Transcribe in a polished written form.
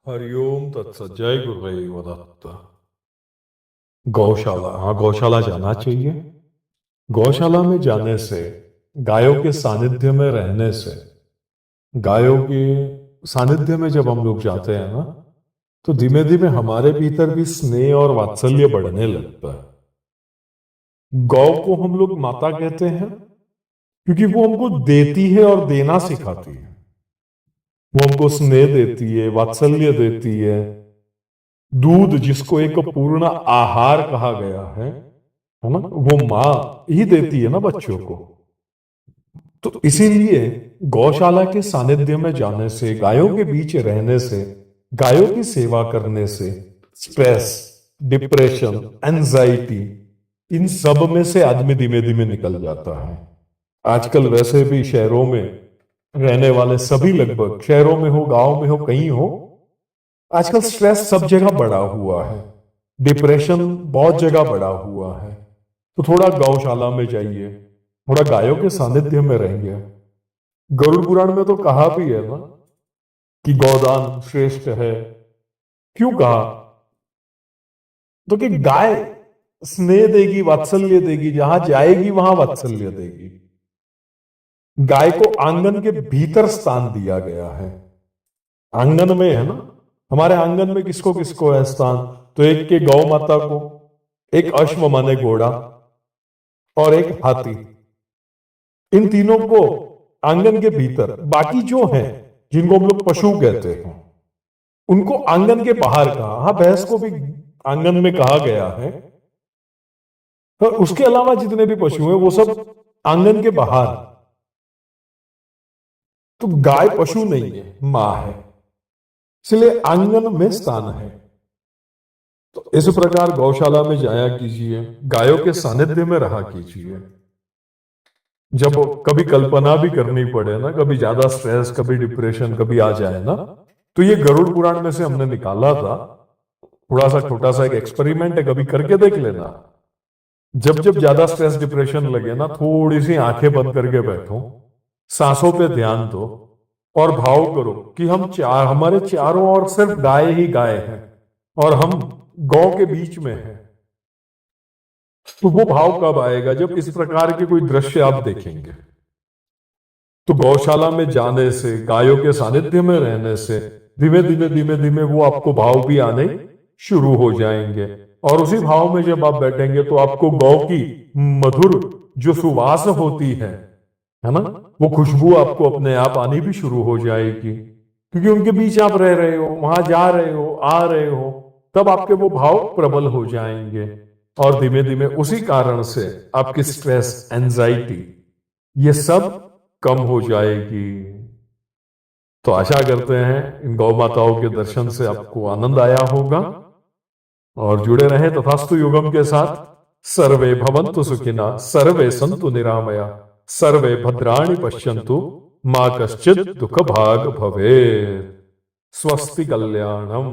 हरिओम तत्सत। जय गुरुदेव दत्त। गौशाला, हाँ गौशाला जाना चाहिए। गौशाला में जाने से, गायों के सानिध्य में रहने से, गायों के सानिध्य में जब हम लोग जाते हैं ना, तो धीमे धीमे हमारे भीतर भी स्नेह और वात्सल्य बढ़ने लगता है। गौ को हम लोग माता कहते हैं क्योंकि वो हमको देती है और देना सिखाती है। वो हमको स्नेह देती है, वात्सल्य देती है। दूध जिसको एक पूर्ण आहार कहा गया है ना, वो माँ ही देती है ना बच्चों को। तो इसीलिए गौशाला के सानिध्य में जाने से, गायों के बीच रहने से, गायों की सेवा करने से स्ट्रेस, डिप्रेशन, एंजाइटी, इन सब में से आदमी धीमे धीमे निकल जाता है। आजकल वैसे भी शहरों में रहने वाले सभी, लगभग शहरों में हो, गांव में हो, कहीं हो, आजकल स्ट्रेस सब जगह बढ़ा हुआ है। डिप्रेशन बहुत जगह बढ़ा हुआ है। तो थोड़ा गौशाला में जाइए, थोड़ा गायों के सानिध्य में रहेंगे। गरुड़ पुराण में तो कहा भी है ना कि गौदान श्रेष्ठ है। क्यों कहा? तो कि गाय स्नेह देगी, वात्सल्य देगी, जहां जाएगी वहां वात्सल्य देगी। गाय को आंगन के भीतर स्थान दिया गया है। आंगन में है ना, हमारे आंगन में किसको किसको है स्थान? तो एक के गौ माता को, एक अश्व माने घोड़ा, और एक हाथी। इन तीनों को आंगन के भीतर, बाकी जो हैं जिनको हम लोग पशु कहते हैं उनको आंगन के बाहर कहा। हाँ, भैंस को भी आंगन में कहा गया है, पर उसके अलावा जितने भी पशु हैं वो सब आंगन के बाहर। तो गाय पशु नहीं है, मां है, इसलिए आंगन में स्थान है। तो इस प्रकार गौशाला में जाया कीजिए, गायों के सानिध्य में रहा कीजिए। जब कभी कल्पना भी करनी पड़े ना, कभी ज्यादा स्ट्रेस, कभी डिप्रेशन कभी आ जाए ना, तो ये गरुड़ पुराण में से हमने निकाला था। थोड़ा सा छोटा सा एक एक्सपेरिमेंट है, कभी करके देख लेना। जब जब ज्यादा स्ट्रेस डिप्रेशन लगे ना, थोड़ी सी आंखें बंद करके बैठो, सांसों पे ध्यान दो और भाव करो कि हमारे चारों ओर सिर्फ गाय ही गाय है और हम गौ के बीच में हैं। तो वो भाव कब आएगा? जब इस प्रकार के कोई दृश्य आप देखेंगे। तो गौशाला में जाने से, गायों के सानिध्य में रहने से धीमे धीमे धीमे धीमे वो आपको भाव भी आने शुरू हो जाएंगे। और उसी भाव में जब आप बैठेंगे तो आपको गौ की मधुर जो सुवास होती है ना, वो खुशबू आपको अपने आप आनी भी शुरू हो जाएगी। क्योंकि उनके बीच आप रह रहे हो, वहां जा रहे हो, आ रहे हो, तब आपके वो भाव प्रबल हो जाएंगे। और धीमे धीमे उसी कारण से आपकी स्ट्रेस, एंजाइटी, ये सब कम हो जाएगी। तो आशा करते हैं इन गौ माताओं के दर्शन से आपको आनंद आया होगा और जुड़े रहे तथास्तु युगम के साथ। सर्वे भवन्तु सुखिनः, सर्वे सन्तु निरामया, सर्वे भद्राणि पश्यन्तु, मां कश्चित् दुःख भाग भवेत्। स्वस्ति कल्याणम।